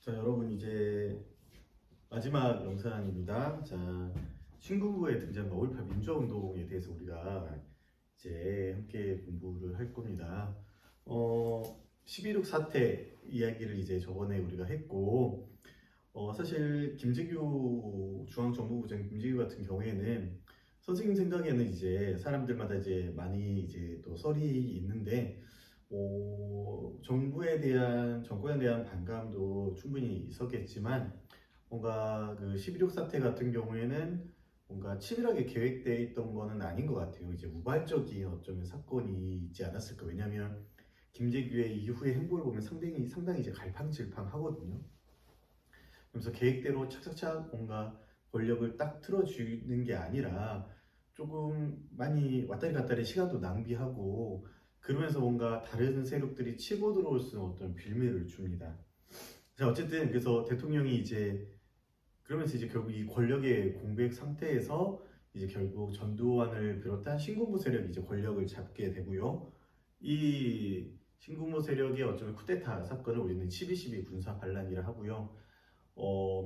자, 여러분 이제 마지막 영상입니다. 자, 신군부에 등장한 5.18 민주화운동에 대해서 우리가 이제 함께 공부를 할 겁니다. 11.6 사태 이야기를 이제 저번에 우리가 했고, 사실 김재규 중앙정보부장 김재규 같은 경우에는 선생님 생각에는 이제 사람들마다 이제 많이 이제 또 설이 있는데, 정권에 대한 반감도 충분히 있었겠지만, 뭔가 그 11.6 사태 같은 경우에는 뭔가 치밀하게 계획되어 있던 거는 아닌 것 같아요. 이제 우발적인 어쩌면 사건이 있지 않았을까. 왜냐하면 김재규의 이후의 행보를 보면 상당히 이제 갈팡질팡하거든요. 그래서 계획대로 착착착 뭔가 권력을 딱 틀어주는 게 아니라 조금 많이 왔다리 갔다리 시간도 낭비하고 그러면서 뭔가 다른 세력들이 치고 들어올 수 있는 어떤 빌미를 줍니다. 자, 어쨌든 그래서 대통령이 이제 그러면서 이제 결국 이 권력의 공백 상태에서 이제 결국 전두환을 비롯한 신군부 세력이 이제 권력을 잡게 되고요. 이 신군부 세력의 어쩌면 쿠데타 사건을 우리는 12.12 군사 반란이라 하고요.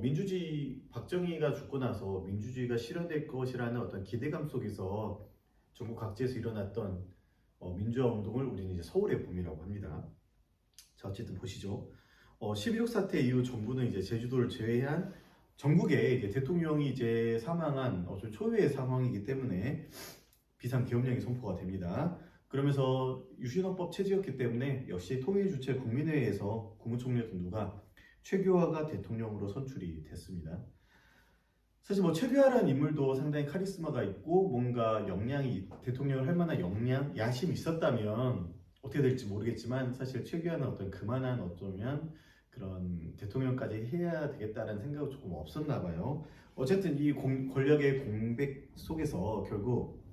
민주주의 박정희가 죽고 나서 민주주의가 실현될 것이라는 어떤 기대감 속에서 전국 각지에서 일어났던 민주화 운동을 우리는 이제 서울의 봄이라고 합니다. 자, 어쨌든 보시죠. 11.6 사태 이후 정부는 이제 제주도를 제외한 전국에 이제 대통령이 이제 사망한 좀 초유의 상황이기 때문에 비상계엄령이 선포가 됩니다. 그러면서 유신헌법 체제였기 때문에 역시 통일주체 국민회의에서 국무총리였던 누가 최규하가 대통령으로 선출이 됐습니다. 사실 뭐 최규하라는 인물도 상당히 카리스마가 있고 뭔가 역량이 대통령을 할 만한 역량, 야심이 있었다면 어떻게 될지 모르겠지만 사실 최규하는 어떤 그만한 어쩌면 그런 대통령까지 해야 되겠다는 생각이 조금 없었나 봐요. 어쨌든 이 권력의 공백 속에서 결국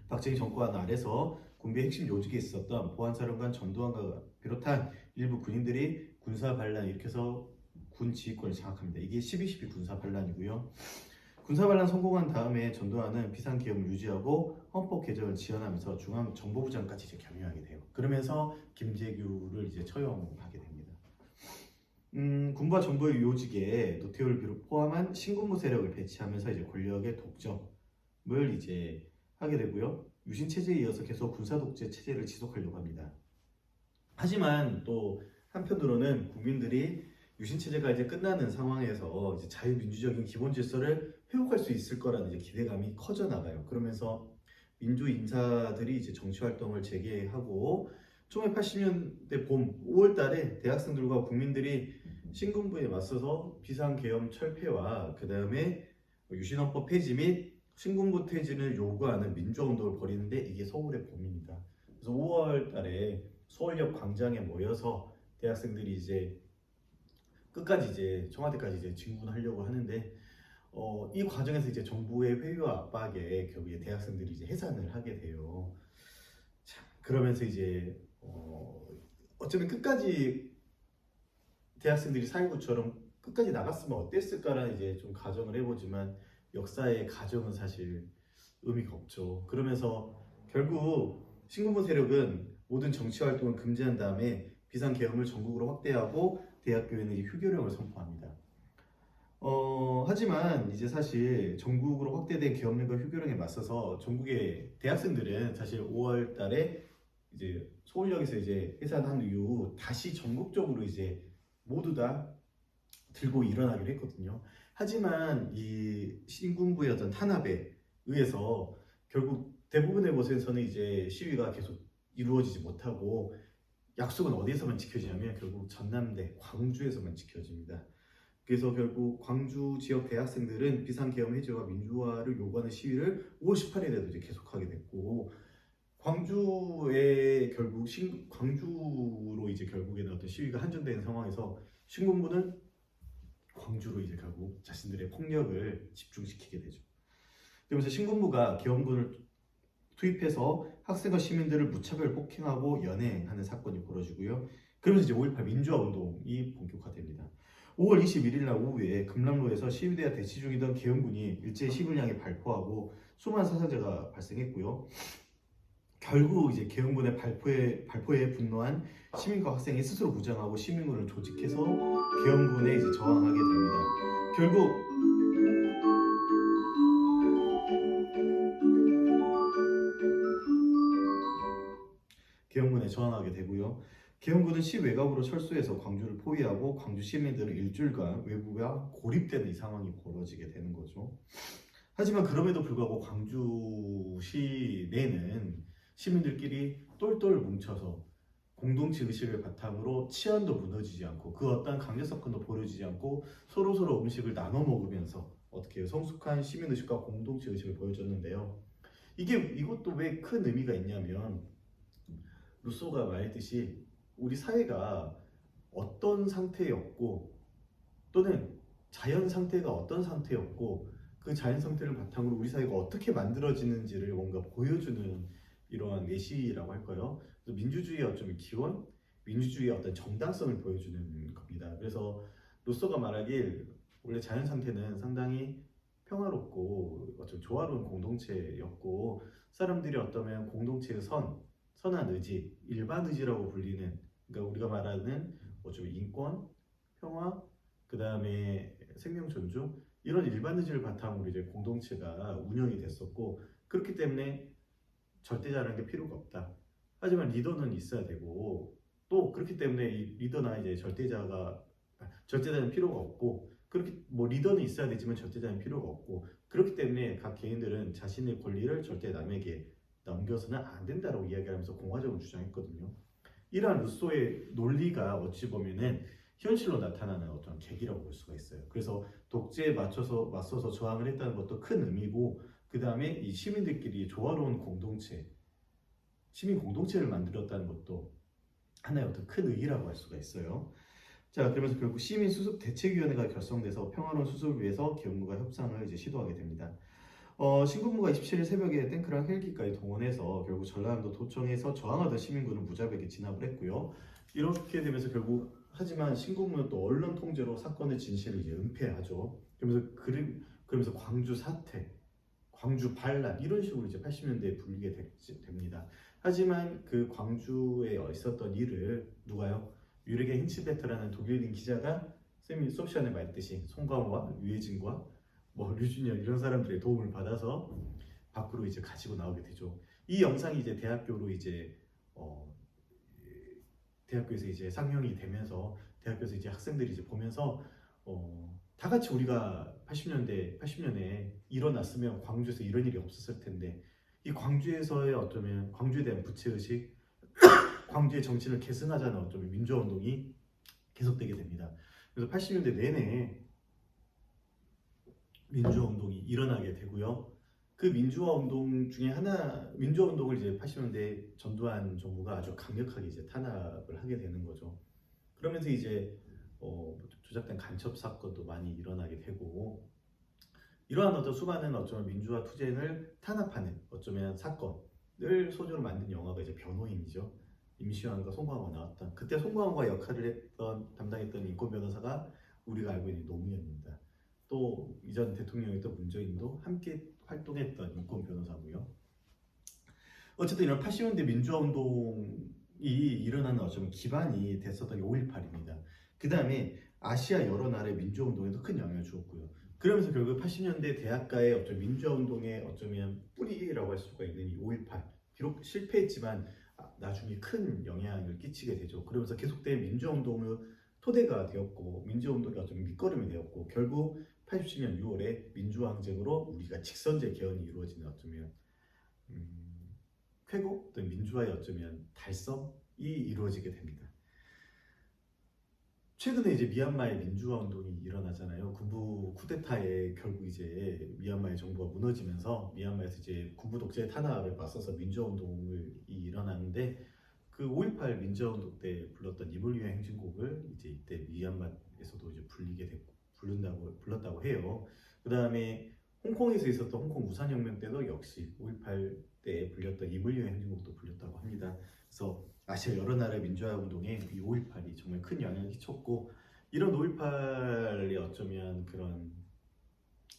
박정희 정권 아래서 군부의 핵심 요직에 있었던 보안사령관 전두환과 비롯한 일부 군인들이 군사 반란을 일으켜서 군 지휘권을 장악합니다. 이게 12.12 군사 반란이고요. 군사 반란 성공한 다음에 전두환은 비상계엄을 유지하고 헌법 개정을 지원하면서 중앙정보부장까지 이제 겸임하게 돼요. 그러면서 김재규를 이제 처형하게 됩니다. 군과 정부의 요직에 노태우를 포함한 신군부 세력을 배치하면서 이제 권력의 독점을 이제 하게 되고요. 유신 체제에 이어서 계속 군사 독재 체제를 지속하려고 합니다. 하지만 또 한편으로는 국민들이 유신 체제가 이제 끝나는 상황에서 이제 자유민주적인 기본 질서를 회복할 수 있을 거라는 이제 기대감이 커져 나가요. 그러면서 민주 인사들이 이제 정치 활동을 재개하고 1980년대 봄 5월달에 대학생들과 국민들이 신군부에 맞서서 비상계엄 철폐와 그 다음에 유신헌법 폐지 및 신군부 퇴진을 요구하는 민주화운동을 벌이는데 이게 서울의 봄입니다. 그래서 5월달에 서울역 광장에 모여서 대학생들이 이제 끝까지 이제 청와대까지 이제 진군하려고 하는데 이 과정에서 이제 정부의 회유와 압박에 결국에 대학생들이 이제 해산을 하게 돼요. 자, 그러면서 이제 어쩌면 끝까지 대학생들이 4.19처럼 끝까지 나갔으면 어땠을까라는 이제 좀 가정을 해보지만 역사의 가정은 사실 의미가 없죠. 그러면서 결국 신군부 세력은 모든 정치 활동을 금지한 다음에 비상계엄을 전국으로 확대하고 대학교에는 휴교령을 선포합니다. 하지만 이제 사실 전국으로 확대된 계엄령과 휴교령에 맞서서 전국의 대학생들은 사실 5월 달에 이제 서울역에서 이제 해산한 이후 다시 전국적으로 이제 모두 다 들고 일어나기로 했거든요. 하지만 이 신군부의 어떤 탄압에 의해서 결국 대부분의 곳에서는 이제 시위가 계속 이루어지지 못하고 약속은 어디에서만 지켜지냐면 결국 전남대, 광주에서만 지켜집니다. 그래서 결국 광주 지역 대학생들은 비상계엄 해제와 민주화를 요구하는 시위를 5월 18일에도 이제 계속하게 됐고 광주에 결국 광주로 이제 결국에는 어떤 시위가 한정되는 상황에서 신군부는 광주로 이제 결국 자신들의 폭력을 집중시키게 되죠. 그러면서 신군부가 계엄군을 투입해서 학생과 시민들을 무차별 폭행하고 연행하는 사건이 벌어지고요. 그러면서 이제 5.18 민주화 운동이 본격화됩니다. 5월 21일 날 오후에 금남로에서 시위대와 대치 중이던 계엄군이 일제히 시위를 향해 발포하고 수많은 사상자가 발생했고요. 결국 이제 계엄군의 발포에 분노한 시민과 학생이 스스로 무장하고 시민군을 조직해서 계엄군에 이제 저항하게 됩니다. 결국 계엄군에 저항하게 되고요. 계엄군은 시외곽으로 철수해서 광주를 포위하고 광주 시민들은 일주일간 외부와 고립되는 이 상황이 벌어지게 되는 거죠. 하지만 그럼에도 불구하고 광주시 내는 시민들끼리 똘똘 뭉쳐서 공동체 의식을 바탕으로 치안도 무너지지 않고 그 어떤 강제 사건도 벌어지지 않고 서로 음식을 나눠 먹으면서 어떻게 성숙한 시민 의식과 공동체 의식을 보여줬는데요. 이것도 왜 큰 의미가 있냐면 루소가 말했듯이 우리 사회가 어떤 상태였고 또는 자연 상태가 어떤 상태였고 그 자연 상태를 바탕으로 우리 사회가 어떻게 만들어지는지를 뭔가 보여주는 이러한 예시라고 할까요? 그래서 민주주의의 어쩌면 기원, 민주주의의 어떤 정당성을 보여주는 겁니다. 그래서 루소가 말하길 원래 자연 상태는 상당히 평화롭고 어쩌면 조화로운 공동체였고 사람들이 어떠면 공동체의 선한 의지, 일반 의지라고 불리는 그러니까 우리가 말하는 어쩌면 인권, 평화, 그 다음에 생명 존중 이런 일반 의지를 바탕으로 이제 공동체가 운영이 됐었고 그렇기 때문에 절대자라는 게 필요가 없다. 하지만 리더는 있어야 되고 또 그렇기 때문에 이 리더나 이제 절대자는 필요가 없고 그렇게 뭐 리더는 있어야 되지만 절대자는 필요가 없고 그렇기 때문에 각 개인들은 자신의 권리를 절대 남에게 넘겨서는 안 된다라고 이야기하면서 공화적으로 주장했거든요. 이러한 루소의 논리가 어찌 보면은 현실로 나타나는 어떤 계기라고 볼 수가 있어요. 그래서 독재에 맞서서 저항을 했다는 것도 큰 의미고 그 다음에 이 시민들끼리 조화로운 공동체, 시민 공동체를 만들었다는 것도 하나의 어떤 큰 의의라고 할 수가 있어요. 자, 그러면서 결국 시민 수습 대책위원회가 결성돼서 평화로운 수습을 위해서 계엄군과 협상을 이제 시도하게 됩니다. 신군부가 27일 새벽에 탱크랑 헬기까지 동원해서 결국 전라남도 도청에서 저항하던 시민군을 무자비하게 진압을 했고요. 이렇게 되면서 결국 하지만 신군부는 또 언론 통제로 사건의 진실을 이제 은폐하죠. 그러면서 광주 사태, 광주 반란 이런 식으로 이제 80년대에 불리게 됩니다. 하지만 그 광주에 있었던 일을 누가요? 유레게 힌츠베트라는 독일인 기자가 쌤이 수업 시간에 말했듯이 송강호와 유해진과 뭐 류준열 이런 사람들의 도움을 받아서 밖으로 이제 가지고 나오게 되죠. 이 영상이 이제 어, 대학교에서 이제 상영이 되면서 대학교에서 이제 학생들이 이제 보면서 다 같이 우리가 80년에 일어났으면 광주에서 이런 일이 없었을 텐데 이 광주에서의 어쩌면 광주에 대한 부채의식, 광주의 정신을 계승하자는 어쩌면 민주화 운동이 계속되게 됩니다. 그래서 80년대 내내 민주화 운동이 일어나게 되고요. 그 민주화 운동을 이제 80년대 전두환 정부가 아주 강력하게 이제 탄압을 하게 되는 거죠. 그러면서 이제 조작된 간첩 사건도 많이 일어나게 되고 이러한 어떤 수많은 어쩌면 민주화 투쟁을 탄압하는 어쩌면 사건을 소재로 만든 영화가 이제 변호인이죠. 임시완과 송강호가 나왔던 그때 송강호가 담당했던 인권 변호사가 우리가 알고 있는 노무현입니다. 또 이전 대통령이었던 문재인도 함께 활동했던 인권 변호사고요. 어쨌든 이런 80년대 민주화 운동이 일어나는 어쩌면 기반이 됐었던 게 5.18입니다. 그 다음에 아시아 여러 나라의 민주화 운동에도 큰 영향을 주었고요. 그러면서 결국 80년대 대학가의 어떤 민주화 운동의 어쩌면 뿌리라고 할 수가 있는 이 5.18 비록 실패했지만 나중에 큰 영향을 끼치게 되죠. 그러면서 계속된 민주화 운동의 토대가 되었고 민주화 운동이 어쩌면 밑거름이 되었고 결국 87년 6월에 민주화 항쟁으로 우리가 직선제 개헌이 이루어지는 어쩌면 쾌거 또 민주화의 어쩌면 달성이 이루어지게 됩니다. 최근에 이제 미얀마의 민주화 운동이 일어나잖아요. 군부 쿠데타에 결국 이제 미얀마의 정부가 무너지면서 미얀마에서 이제 군부 독재 탄압에 맞서서 민주화 운동이 일어나는데 그 5.18 민주화 운동 때 불렀던 이물류의 행진곡을 이제 이때 미얀마에서도 이제 불렀다고 해요. 그 다음에 홍콩에서 있었던 홍콩 우산혁명 때도 역시 5.18 때 불렸던 이물류의 행진곡도 불렸다고 합니다. 그래서 아시아 여러 나라의 민주화 운동에 이 5.18이 정말 큰 영향을 끼쳤고 이런 5.18이 어쩌면 그런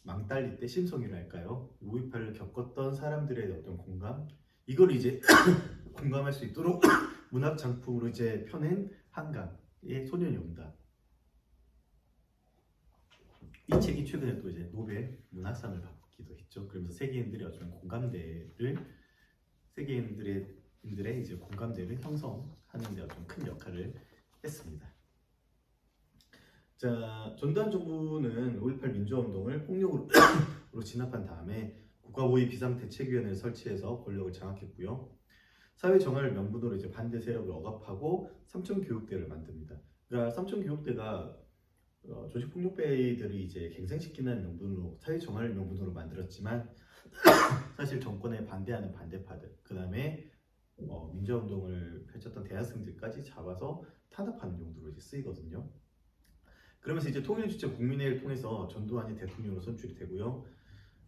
망달리 때 심성이랄까요? 5.18을 겪었던 사람들의 어떤 공감 이걸 이제 공감할 수 있도록 문학 작품으로 이제 펴낸 한강의 소년이 온다. 이 책이 최근에 또 이제 노벨 문학상을 받기도 했죠. 그러면서 세계인들의 어떤 세계인들의 이제 공감대를 형성하는 데 어떤 큰 역할을 했습니다. 자, 전두환 정부는 5.18 민주화운동을 폭력으로 진압한 다음에 국가보위 비상대책위원회를 설치해서 권력을 장악했고요. 사회 정의를 명분으로 이제 반대 세력을 억압하고 삼천교육대를 만듭니다. 그러니까 삼천교육대가 조직폭력배들을 이제 갱생시키는 명분으로 사회 정의를 명분으로 만들었지만 사실 정권에 반대하는 반대파들, 그 다음에 민주화운동을 펼쳤던 대학생들까지 잡아서 탄압하는 용도로 이제 쓰이거든요. 그러면서 이제 통일주체 국민회의를 통해서 전두환이 대통령으로 선출이 되고요.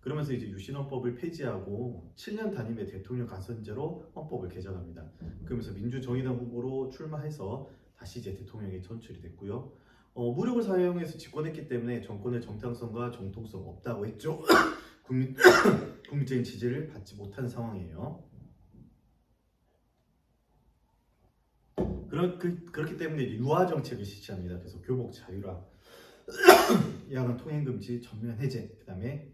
그러면서 이제 유신헌법을 폐지하고 7년 단임의 대통령 간선제로 헌법을 개정합니다. 그러면서 민주정의당 후보로 출마해서 다시 이제 대통령에 선출이 됐고요. 무력을 사용해서 집권했기 때문에 정권의 정당성과 정통성 없다고 했죠. 국민적인 지지를 받지 못한 상황이에요. 그렇기 때문에 유화 정책을 실시합니다. 그래서 교복 자유화, 야간 통행 금지 전면 해제, 그다음에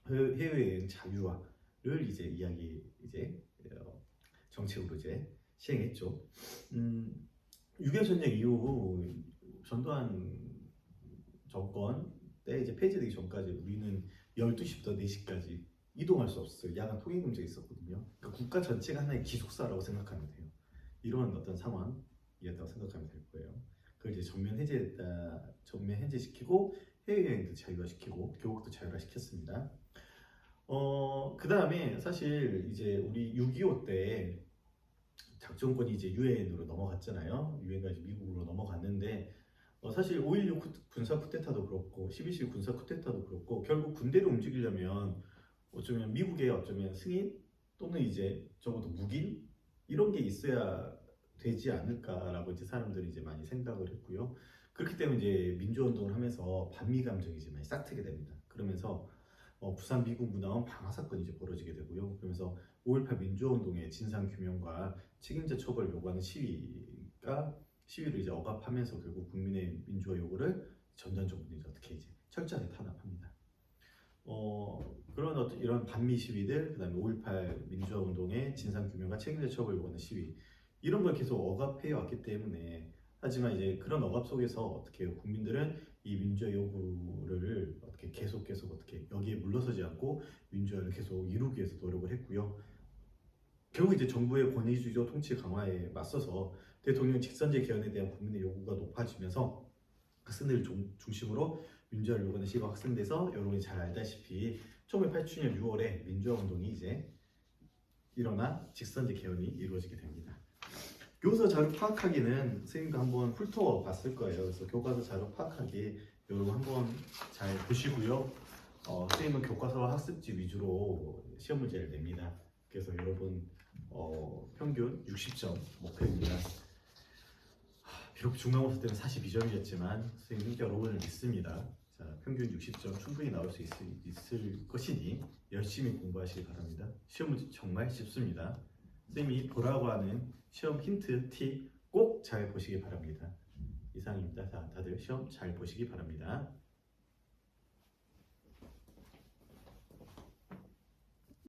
해외여행 자유화를 이제 정책으로 이제 시행했죠. 6.25 전쟁 이후 전두환 정권 때 이제 폐지되기 전까지 우리는 12시부터 4시까지 이동할 수 없어요. 야간 통행 금지가 있었거든요. 그러니까 국가 전체가 하나의 기숙사라고 생각하면 돼요. 이런 어떤 상황이었다고 생각하면 될 거예요. 그걸 이제 전면 해제시키고 해외여행도 자유화시키고 교육도 자유화시켰습니다. 그 다음에 사실 이제 우리 6.25 때 작전권이 이제 유엔으로 넘어갔잖아요. 유엔과 이제 미국으로 넘어갔는데 사실 5.16 군사 쿠데타도 그렇고 12.12 군사 쿠데타도 그렇고 결국 군대를 움직이려면 어쩌면 미국의 어쩌면 승인 또는 이제 적어도 묵인 이런 게 있어야 되지 않을까라고 이제 사람들이 이제 많이 생각을 했고요. 그렇기 때문에 이제 민주운동을 하면서 반미 감정이 이제 많이 싹트게 됩니다. 그러면서 부산 미군 문화원 방화 사건이 이제 벌어지게 되고요. 그러면서 5.18 민주운동의 진상 규명과 책임자 처벌 요구하는 시위를 이제 억압하면서 결국 국민의 민주화 요구를 전두환 정부는 이제 어떻게 이제 철저하게 탄압합니다. 그런 이런 반미 시위들, 그다음에 5.18 민주화 운동의 진상 규명과 책임자 처벌 요구하는 시위 이런 걸 계속 억압해 왔기 때문에 하지만 이제 그런 억압 속에서 어떻게 해요? 국민들은 이 민주화 요구를 어떻게 계속 어떻게 여기에 물러서지 않고 민주화를 계속 이루기 위해서 노력을 했고요. 결국 이제 정부의 권위주의적 통치 강화에 맞서서 대통령 직선제 개헌에 대한 국민의 요구가 높아지면서 학생들을 중심으로 민주화를 요구하는 시위가 확산돼서 여러분이 잘 알다시피 1987년 6월에 민주화 운동이 이제 일어나 직선제 개헌이 이루어지게 됩니다. 교과서 자료 파악하기는 선생님도 한번 훑어봤을 거예요. 그래서 교과서 자료 파악하기 여러분 한번 잘 보시고요. 선생님은 교과서와 학습지 위주로 시험 문제를 냅니다. 그래서 여러분 평균 60점 목표입니다. 비록 중간고사 때는 42점이었지만 선생님 여러분을 믿습니다. 자, 평균 60점 충분히 나올 수 있을 것이니 열심히 공부하시기 바랍니다. 시험 문제 정말 쉽습니다. 선생님이 보라고 하는 시험 힌트, 팁 꼭 잘 보시기 바랍니다. 이상입니다. 자, 다들 시험 잘 보시기 바랍니다.